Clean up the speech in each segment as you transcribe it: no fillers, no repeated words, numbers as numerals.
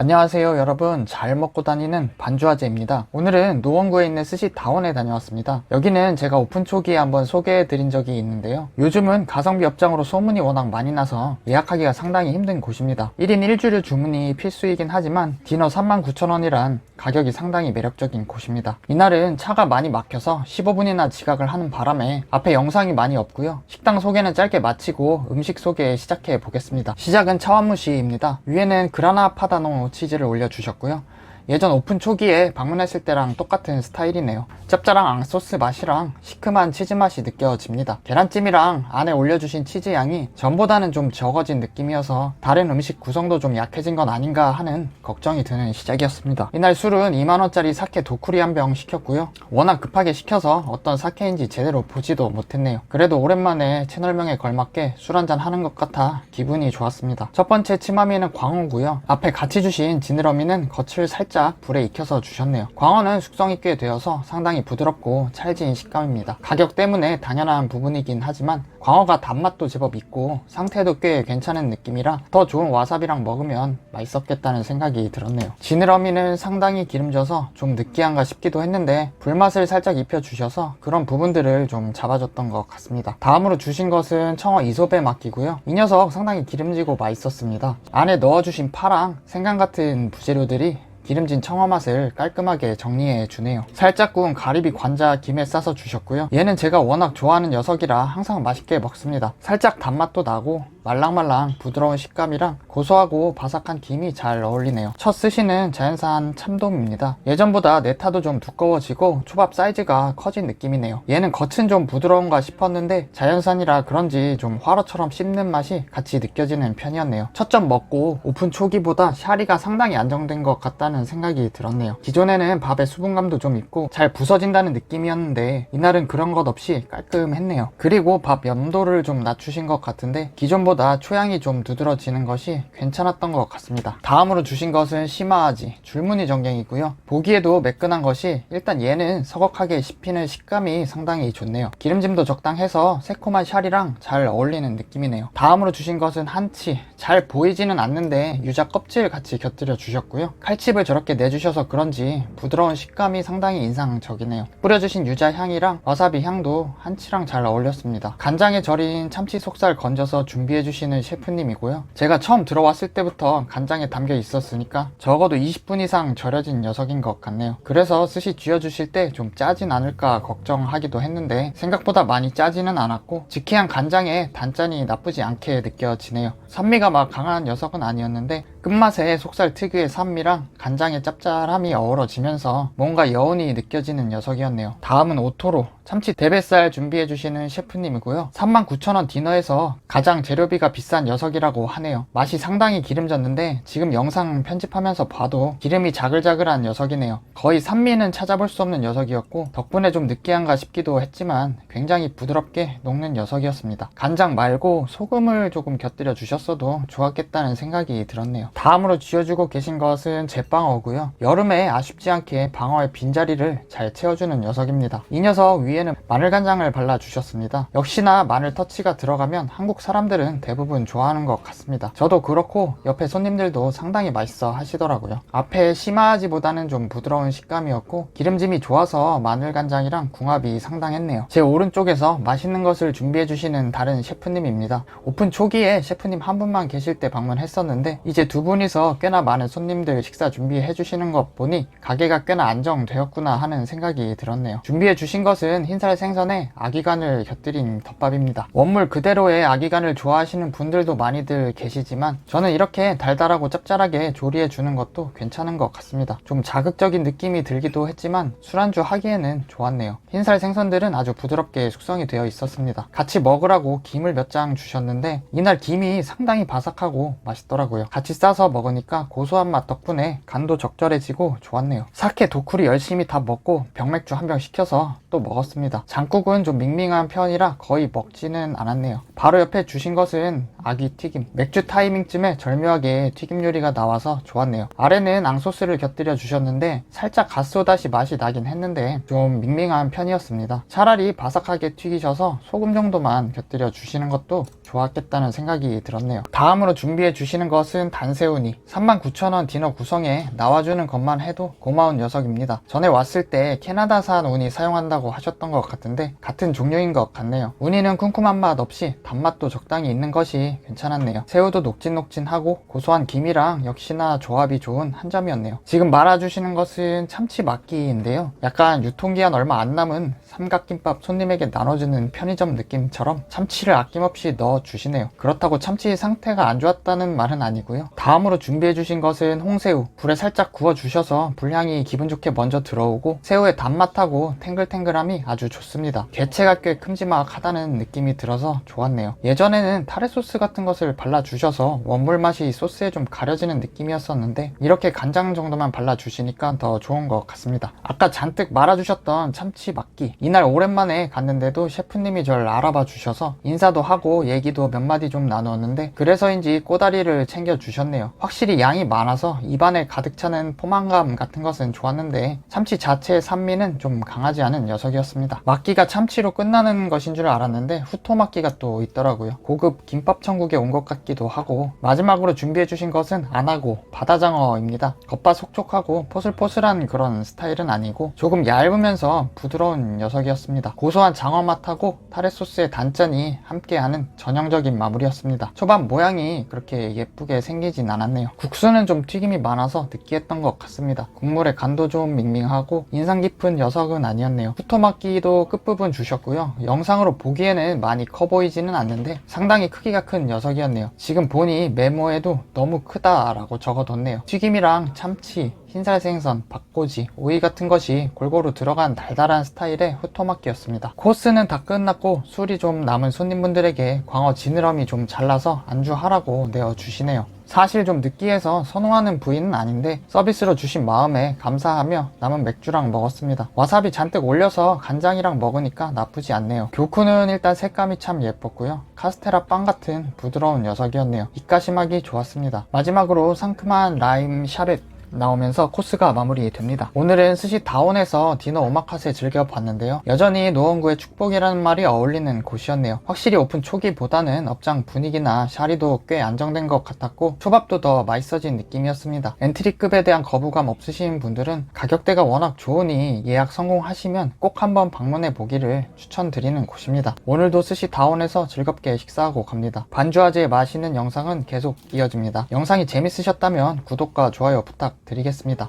안녕하세요 여러분, 잘 먹고 다니는 반주아재입니다. 오늘은 노원구에 있는 스시다원에 다녀왔습니다. 여기는 제가 오픈 초기에 한번 소개해 드린 적이 있는데요, 요즘은 가성비 업장으로 소문이 워낙 많이 나서 예약하기가 상당히 힘든 곳입니다. 1인 1주류 주문이 필수이긴 하지만 디너 39,000원이란 가격이 상당히 매력적인 곳입니다. 이날은 차가 많이 막혀서 15분이나 지각을 하는 바람에 앞에 영상이 많이 없고요, 식당 소개는 짧게 마치고 음식 소개 시작해 보겠습니다. 시작은 차완무시입니다. 위에는 그라나 파다노 치즈를 올려주셨고요, 예전 오픈 초기에 방문했을 때랑 똑같은 스타일이네요. 짭짤한 앙소스 맛이랑 시큼한 치즈 맛이 느껴집니다. 계란찜이랑 안에 올려주신 치즈 양이 전보다는 좀 적어진 느낌이어서 다른 음식 구성도 좀 약해진 건 아닌가 하는 걱정이 드는 시작이었습니다. 이날 술은 2만원짜리 사케 도쿠리 한 병 시켰고요, 워낙 급하게 시켜서 어떤 사케인지 제대로 보지도 못했네요. 그래도 오랜만에 채널명에 걸맞게 술 한잔 하는 것 같아 기분이 좋았습니다. 첫 번째 치마미는 광어고요, 앞에 같이 주신 지느러미는 겉을 살짝 불에 익혀서 주셨네요. 광어는 숙성이 꽤 되어서 상당히 부드럽고 찰진 식감입니다. 가격 때문에 당연한 부분이긴 하지만 광어가 단맛도 제법 있고 상태도 꽤 괜찮은 느낌이라 더 좋은 와사비랑 먹으면 맛있었겠다는 생각이 들었네요. 지느러미는 상당히 기름져서 좀 느끼한가 싶기도 했는데 불맛을 살짝 입혀주셔서 그런 부분들을 좀 잡아줬던 것 같습니다. 다음으로 주신 것은 청어 이소배 막기고요, 이 녀석 상당히 기름지고 맛있었습니다. 안에 넣어주신 파랑 생강 같은 부재료들이 기름진 청어 맛을 깔끔하게 정리해 주네요. 살짝 구운 가리비 관자 김에 싸서 주셨고요, 얘는 제가 워낙 좋아하는 녀석이라 항상 맛있게 먹습니다. 살짝 단맛도 나고 말랑말랑 부드러운 식감이랑 고소하고 바삭한 김이 잘 어울리네요. 첫 스시는 자연산 참돔입니다. 예전보다 네타도 좀 두꺼워지고 초밥 사이즈가 커진 느낌이네요. 얘는 겉은 좀 부드러운가 싶었는데 자연산이라 그런지 좀 화로처럼 씹는 맛이 같이 느껴지는 편이었네요. 첫 점 먹고 오픈 초기보다 샤리가 상당히 안정된 것 같다는 생각이 들었네요. 기존에는 밥에 수분감도 좀 있고 잘 부서진다는 느낌이었는데 이날은 그런 것 없이 깔끔했네요. 그리고 밥 염도를 좀 낮추신 것 같은데 기존보다 초양이 좀 두드러지는 것이 괜찮았던 것 같습니다. 다음으로 주신 것은 시마아지 줄무늬 전갱이고요, 보기에도 매끈한 것이 일단 얘는 서걱하게 씹히는 식감이 상당히 좋네요. 기름짐도 적당해서 새콤한 샤리랑 잘 어울리는 느낌이네요. 다음으로 주신 것은 한치, 잘 보이지는 않는데 유자 껍질 같이 곁들여 주셨고요, 칼집을 저렇게 내주셔서 그런지 부드러운 식감이 상당히 인상적이네요. 뿌려주신 유자 향이랑 와사비 향도 한치랑 잘 어울렸습니다. 간장에 절인 참치 속살 건져서 준비해 주시는 셰프님이고요, 제가 처음 들어왔을 때부터 간장에 담겨 있었으니까 적어도 20분 이상 절여진 녀석인 것 같네요. 그래서 스시 쥐어주실 때 좀 짜진 않을까 걱정하기도 했는데 생각보다 많이 짜지는 않았고 직해한 간장에 단짠이 나쁘지 않게 느껴지네요. 산미가 막 강한 녀석은 아니었는데 끝맛에 속살 특유의 산미랑 간장의 짭짤함이 어우러지면서 뭔가 여운이 느껴지는 녀석이었네요. 다음은 오토로 참치 대뱃살 준비해주시는 셰프님이고요, 39,000원 디너에서 가장 재료비가 비싼 녀석이라고 하네요. 맛이 상당히 기름졌는데 지금 영상 편집하면서 봐도 기름이 자글자글한 녀석이네요. 거의 산미는 찾아볼 수 없는 녀석이었고 덕분에 좀 느끼한가 싶기도 했지만 굉장히 부드럽게 녹는 녀석이었습니다. 간장 말고 소금을 조금 곁들여 주셨어도 좋았겠다는 생각이 들었네요. 다음으로 쥐어주고 계신 것은 제빵어고요, 여름에 아쉽지 않게 방어의 빈자리를 잘 채워주는 녀석입니다. 이 녀석 위에는 마늘간장을 발라주셨습니다. 역시나 마늘 터치가 들어가면 한국 사람들은 대부분 좋아하는 것 같습니다. 저도 그렇고 옆에 손님들도 상당히 맛있어 하시더라고요. 앞에 시마아지보다는 좀 부드러운 식감이었고 기름짐이 좋아서 마늘간장이랑 궁합이 상당했네요. 제 오른쪽에서 맛있는 것을 준비해 주시는 다른 셰프님입니다. 오픈 초기에 셰프님 한 분만 계실 때 방문했었는데 이제 두 분이서 꽤나 많은 손님들 식사 준비해 주시는 것 보니 가게가 꽤나 안정되었구나 하는 생각이 들었네요. 준비해 주신 것은 흰살 생선에 아기간을 곁들인 덮밥입니다. 원물 그대로의 아기간을 좋아하시는 분들도 많이들 계시지만 저는 이렇게 달달하고 짭짤하게 조리해 주는 것도 괜찮은 것 같습니다. 좀 자극적인 느낌이 들기도 했지만 술안주 하기에는 좋았네요. 흰살 생선들은 아주 부드럽게 숙성이 되어 있었습니다. 같이 먹으라고 김을 몇 장 주셨는데 이날 김이 상당히 바삭하고 맛있더라고요. 같이 싸서 먹으니까 고소한 맛 덕분에 간도 적절해지고 좋았네요. 사케 도쿠리 열심히 다 먹고 병맥주 한 병 시켜서 또 먹었습니다. 장국은 좀 밍밍한 편이라 거의 먹지는 않았네요. 바로 옆에 주신 것은 아기 튀김, 맥주 타이밍쯤에 절묘하게 튀김 요리가 나와서 좋았네요. 아래는 앙소스를 곁들여 주셨는데 살짝 갓소다시 맛이 나긴 했는데 좀 밍밍한 편이었습니다. 차라리 바삭하게 튀기셔서 소금 정도만 곁들여 주시는 것도 좋았겠다는 생각이 들었네요. 다음으로 준비해 주시는 것은 단색 배세훈이 39,000원 디너 구성에 나와주는 것만 해도 고마운 녀석입니다. 전에 왔을 때 캐나다산 우니 사용한다고 하셨던 것 같은데 같은 종류인 것 같네요. 우니는 쿰쿰한 맛 없이 단맛도 적당히 있는 것이 괜찮았네요. 새우도 녹진녹진하고 고소한 김이랑 역시나 조합이 좋은 한 점이었네요. 지금 말아주시는 것은 참치 막기인데요. 약간 유통기한 얼마 안 남은 삼각김밥 손님에게 나눠주는 편의점 느낌처럼 참치를 아낌없이 넣어주시네요. 그렇다고 참치 상태가 안 좋았다는 말은 아니고요. 다음으로 준비해주신 것은 홍새우. 불에 살짝 구워주셔서 불향이 기분 좋게 먼저 들어오고 새우의 단맛하고 탱글탱글함이 아주 좋습니다. 개체가 꽤 큼지막하다는 느낌이 들어서 좋았네요. 예전에는 타레 소스 같은 것을 발라주셔서 원물 맛이 소스에 좀 가려지는 느낌이었었는데 이렇게 간장 정도만 발라주시니까 더 좋은 것 같습니다. 아까 잔뜩 말아주셨던 참치 막기, 이날 오랜만에 갔는데도 셰프님이 절 알아봐 주셔서 인사도 하고 얘기도 몇 마디 좀 나누었는데 그래서인지 꼬다리를 챙겨주셨네요. 확실히 양이 많아서 입안에 가득 차는 포만감 같은 것은 좋았는데 참치 자체의 산미는 좀 강하지 않은 녀석이었습니다. 막기가 참치로 끝나는 것인 줄 알았는데 후토막기가 또 있더라고요. 고급 김밥 천국에 온 것 같기도 하고 마지막으로 준비해 주신 것은 안하고 바다장어입니다. 겉바속촉하고 포슬포슬한 그런 스타일은 아니고 조금 얇으면서 부드러운 녀석이었습니다. 고소한 장어 맛하고 타레 소스의 단짠이 함께하는 전형적인 마무리였습니다. 초밥 모양이 그렇게 예쁘게 생기진 않았네요. 국수는 좀 튀김이 많아서 느끼했던 것 같습니다. 국물의 간도 좀 밍밍하고 인상 깊은 녀석은 아니었네요. 후토막기도 끝부분 주셨고요. 영상으로 보기에는 많이 커 보이지는 않는데 상당히 크기가 큰 녀석이었네요. 지금 보니 메모에도 너무 크다라고 적어뒀네요. 튀김이랑 참치, 흰살 생선, 박고지, 오이 같은 것이 골고루 들어간 달달한 스타일의 후토막기였습니다. 코스는 다 끝났고 술이 좀 남은 손님분들에게 광어 지느러미 좀 잘라서 안주하라고 내어주시네요. 사실 좀 느끼해서 선호하는 부위는 아닌데 서비스로 주신 마음에 감사하며 남은 맥주랑 먹었습니다. 와사비 잔뜩 올려서 간장이랑 먹으니까 나쁘지 않네요. 교쿠는 일단 색감이 참 예뻤고요. 카스테라 빵 같은 부드러운 녀석이었네요. 입가심하기 좋았습니다. 마지막으로 상큼한 라임 샤벳 나오면서 코스가 마무리됩니다. 오늘은 스시다온에서 디너 오마카세 즐겨봤는데요. 여전히 노원구의 축복이라는 말이 어울리는 곳이었네요. 확실히 오픈 초기보다는 업장 분위기나 샤리도 꽤 안정된 것 같았고 초밥도 더 맛있어진 느낌이었습니다. 엔트리급에 대한 거부감 없으신 분들은 가격대가 워낙 좋으니 예약 성공하시면 꼭 한번 방문해 보기를 추천드리는 곳입니다. 오늘도 스시다온에서 즐겁게 식사하고 갑니다. 반주아재의 맛있는 영상은 계속 이어집니다. 영상이 재밌으셨다면 구독과 좋아요 부탁드리겠습니다.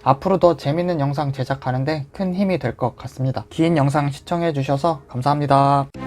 앞으로 더 재밌는 영상 제작하는데 큰 힘이 될 것 같습니다. 긴 영상 시청해 주셔서 감사합니다.